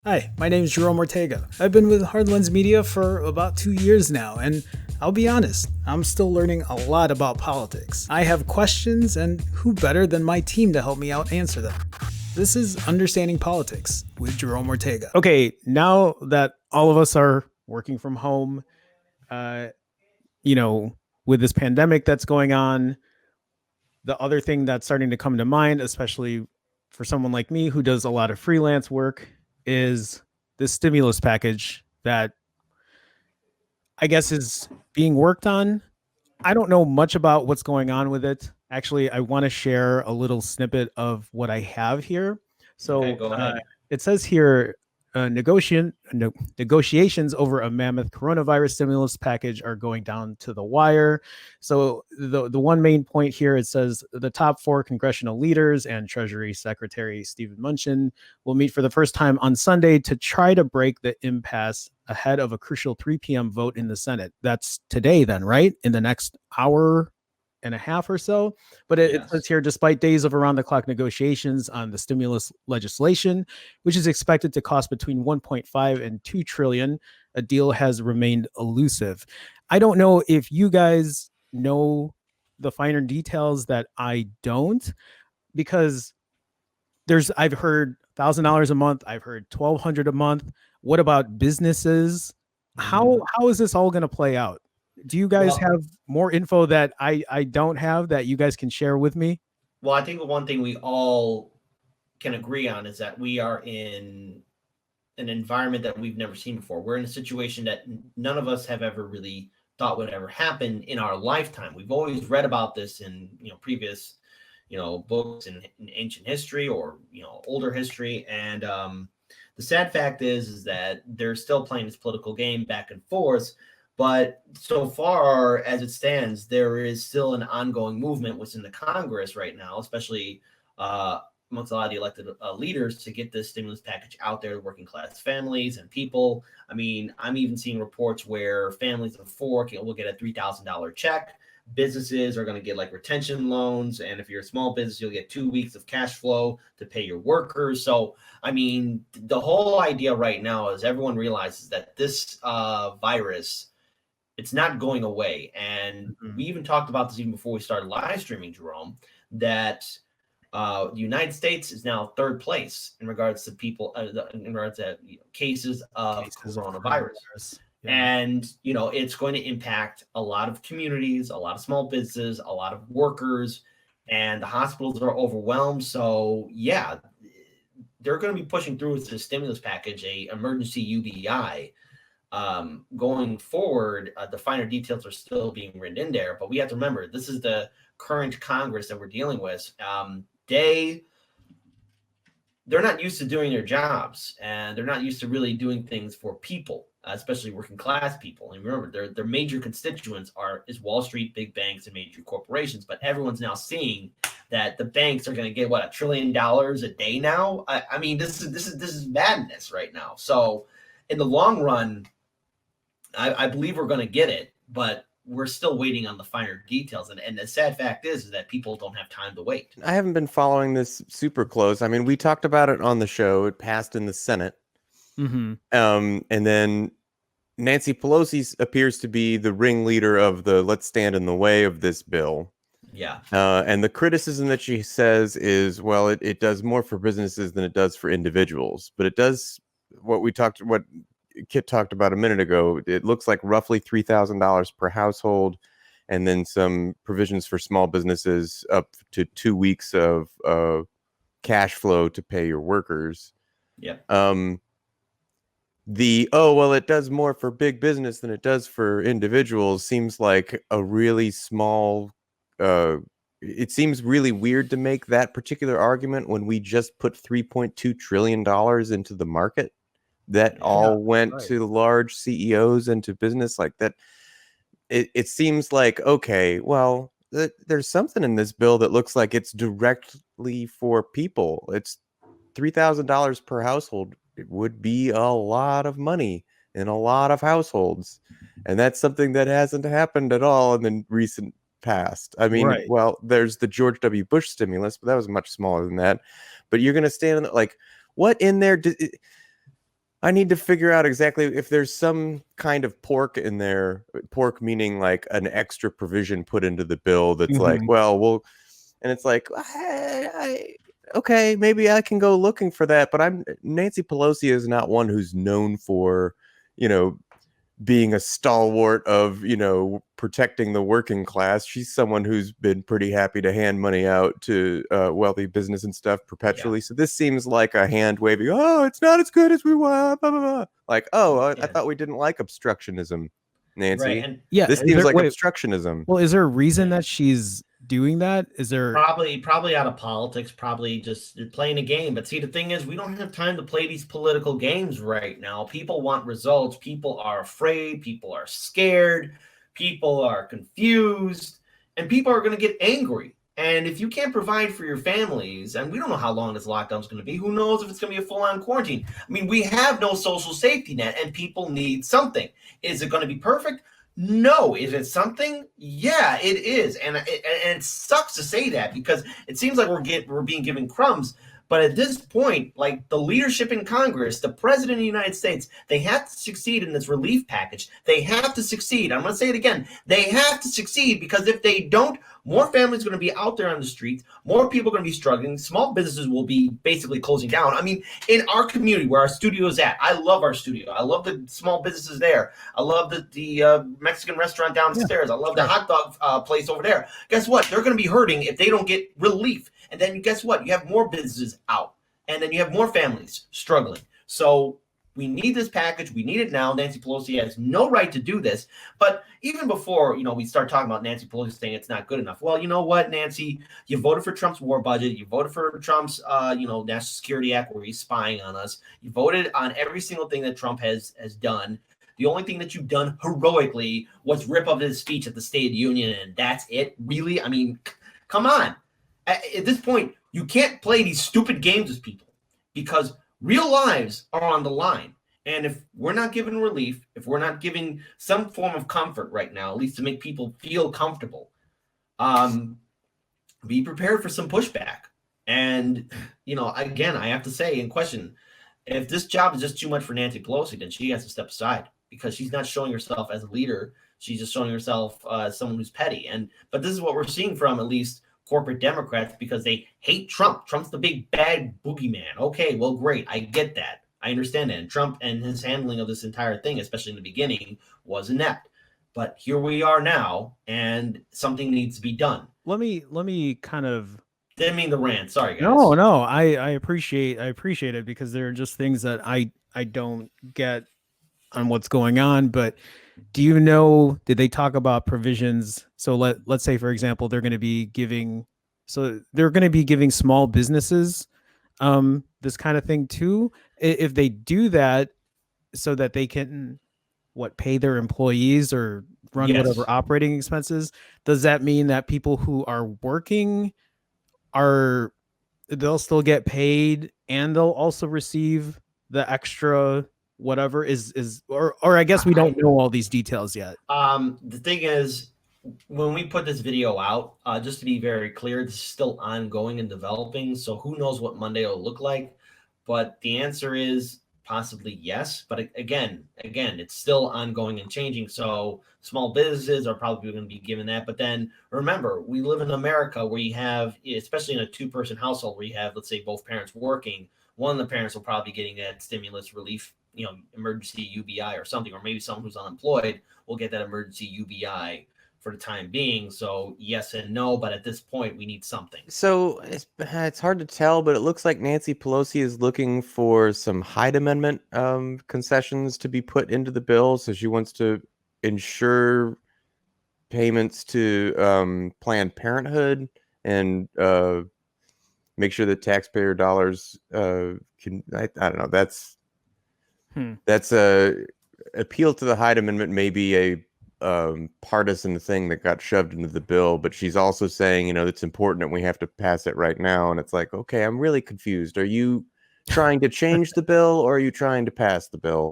Hi, my name is Jerome Ortega. I've been with Hard Lens Media for about 2 years now, and I'll be honest, I'm still learning a lot about politics. I have questions, and who better than my team to help me out answer them? This is Understanding Politics with Jerome Ortega. Okay, now that all of us are working from home, uh, you know, with this pandemic that's going on, the other thing that's starting to come to mind, especially for someone like me who does a lot of freelance work, is this stimulus package that I guess is being worked on. I don't know much about what's going on with it. Actually, I want to share a little snippet of what I have here. Okay, So go ahead. it says here negotiations over a mammoth coronavirus stimulus package are going down to the wire. So the one main point here, it says the top four congressional leaders and Treasury Secretary Stephen Mnuchin will meet for the first time on Sunday to try to break the impasse ahead of a crucial 3 p.m. vote in the Senate. That's today, then, right? In the next hour and a half or so. But it says Yes. here, despite days of around the clock negotiations on the stimulus legislation, which is expected to cost between 1.5 and 2 trillion, a deal has remained elusive. I don't know if you guys know the finer details that I don't, because I've heard $1,000 a month, I've heard 1,200 a month. What about businesses? Mhm. How is this all going to play out? Do you guys Well, have more info that I don't have that you guys can share with me? I think the one thing we all can agree on is that we are in an environment that we've never seen before. We're in a situation that none of us have ever really thought would ever happen in our lifetime. We've always read about this in previous books in ancient history or older history, and the sad fact is that they're still playing this political game back and forth. But so far as it stands, there is still an ongoing movement within the Congress right now, especially uh, amongst a lot of the elected leaders to get this stimulus package out there to working class families and people. I mean, I'm even seeing reports where families of four will get a $3,000 check. Businesses are going to get like retention loans. And if you're a small business, you'll get 2 weeks of cash flow to pay your workers. So, I mean, the whole idea right now is everyone realizes that this virus, it's not going away. And Mhm. we even talked about this even before we started live streaming, Jerome, that the United States is now third place in regards to people in regards to cases of Cases of coronavirus. coronavirus. Yeah. And it's going to impact a lot of communities, a lot of small businesses, a lot of workers, and the hospitals are overwhelmed. So yeah, they're going to be pushing through with the stimulus package, a emergency UBI. Going forward, the finer details are still being written in there, but we have to remember this is the current Congress that we're dealing with. They're not used to doing their jobs, and they're not used to really doing things for people, especially working class people. And remember, their major constituents is Wall Street, big banks, and major corporations. But everyone's now seeing that the banks are going to get what, $1 trillion a day now. I mean, this is madness right now. So in the long run, I believe we're going to get it, but we're still waiting on the finer details. And the sad fact is that people don't have time to wait. I haven't been following this super close. I mean, we talked about it on the show. It passed in the Senate. Mm-hmm. And then Nancy Pelosi appears to be the ringleader of the let's stand in the way of this bill. Yeah. And the criticism that she says is, well, it does more for businesses than it does for individuals. But it does what Kit talked about a minute ago. It looks like roughly $3,000 per household, and then some provisions for small businesses up to 2 weeks of cash flow to pay your workers. Yeah. It does more for big business than it does for individuals seems like a really small. It seems really weird to make that particular argument when we just put $3.2 trillion into the market that all went right. to large CEOs and to business like that. It seems like, okay, well, there's something in this bill that looks like it's directly for people. It's $3,000 per household. It would be a lot of money in a lot of households. And that's something that hasn't happened at all in the recent past. I mean, Right. well, there's the George W. Bush stimulus, but that was much smaller than that. But you're going to stand in like, what in there? I need to figure out exactly if there's some kind of pork in there. Pork meaning like an extra provision put into the bill that's like, well, and it's like, okay, maybe I can go looking for that. But Nancy Pelosi is not one who's known for, being a stalwart of, protecting the working class. She's someone who's been pretty happy to hand money out to wealthy business and stuff perpetually. Yeah. So this seems like a hand waving, oh, it's not as good as we want, blah, blah, blah. Like, I thought we didn't like obstructionism, Nancy. Right. And this seems like obstructionism. Well, is there a reason that she's doing that? Is there probably out of politics, probably just playing a game? But see, the thing is, we don't have time to play these political games right now. People want results. People are afraid. People are scared. People are confused, and people are going to get angry. And if you can't provide for your families, and we don't know how long this lockdown is going to be, who knows if it's going to be a full-on quarantine? I mean, we have no social safety net, and people need something. Is it going to be perfect? No. Is it something? Yeah, it is. And it sucks to say that, because it seems like we're being given crumbs. But at this point, like the leadership in Congress, the president of the United States, they have to succeed in this relief package. They have to succeed. I'm going to say it again. They have to succeed, because if they don't, more families are going to be out there on the streets. More people are going to be struggling. Small businesses will be basically closing down. I mean, in our community where our studio is at, I love our studio. I love the small businesses there. I love the Mexican restaurant downstairs. Yeah. I love the hot dog place over there. Guess what? They're going to be hurting if they don't get relief. And then guess what? You have more businesses out, and then you have more families struggling. So we need this package. We need it now. Nancy Pelosi has no right to do this. But even before, we start talking about Nancy Pelosi saying it's not good enough. Well, you know what, Nancy? You voted for Trump's war budget. You voted for Trump's, National Security Act, where he's spying on us. You voted on every single thing that Trump has done. The only thing that you've done heroically was rip up his speech at the State of the Union, and that's it? Really? I mean, come on. At this point, you can't play these stupid games with people, because real lives are on the line. And if we're not giving relief, if we're not giving some form of comfort right now, at least to make people feel comfortable, be prepared for some pushback. And, again, I have to say and question, if this job is just too much for Nancy Pelosi, then she has to step aside, because she's not showing herself as a leader. She's just showing herself as someone who's petty. But this is what we're seeing from at least corporate Democrats, because they hate Trump. Trump's the big bad boogeyman. Okay, well, great. I get that. I understand that. And Trump and his handling of this entire thing, especially in the beginning, was inept. But here we are now, and something needs to be done. Let me kind of... Didn't mean to rant. Sorry, guys. No. I appreciate it, because there are just things that I don't get on what's going on. But do you know, did they talk about provisions? So let's say, for example, they're going to be giving small businesses this kind of thing too. If they do that, so that they can pay their employees or run whatever operating expenses, does that mean that people who are working they'll still get paid, and they'll also receive the extra whatever or I guess we don't know all these details yet. The thing is, when we put this video out, just to be very clear, this is still ongoing and developing. So who knows what Monday will look like? But the answer is possibly yes. But again, it's still ongoing and changing. So small businesses are probably going to be given that. But then remember, we live in America where you have, especially in a 2-person household where you have, let's say, both parents working, one of the parents will probably be getting that stimulus relief, emergency UBI or something, or maybe someone who's unemployed will get that emergency UBI for the time being. So yes and no, but at this point we need something. So it's hard to tell, but it looks like Nancy Pelosi is looking for some Hyde Amendment concessions to be put into the bill. So she wants to ensure payments to Planned Parenthood and make sure that taxpayer dollars can. I don't know. That's a appeal to the Hyde Amendment. Maybe a partisan thing that got shoved into the bill, but she's also saying, it's important and we have to pass it right now. And it's like, okay, I'm really confused. Are you trying to change the bill, or are you trying to pass the bill?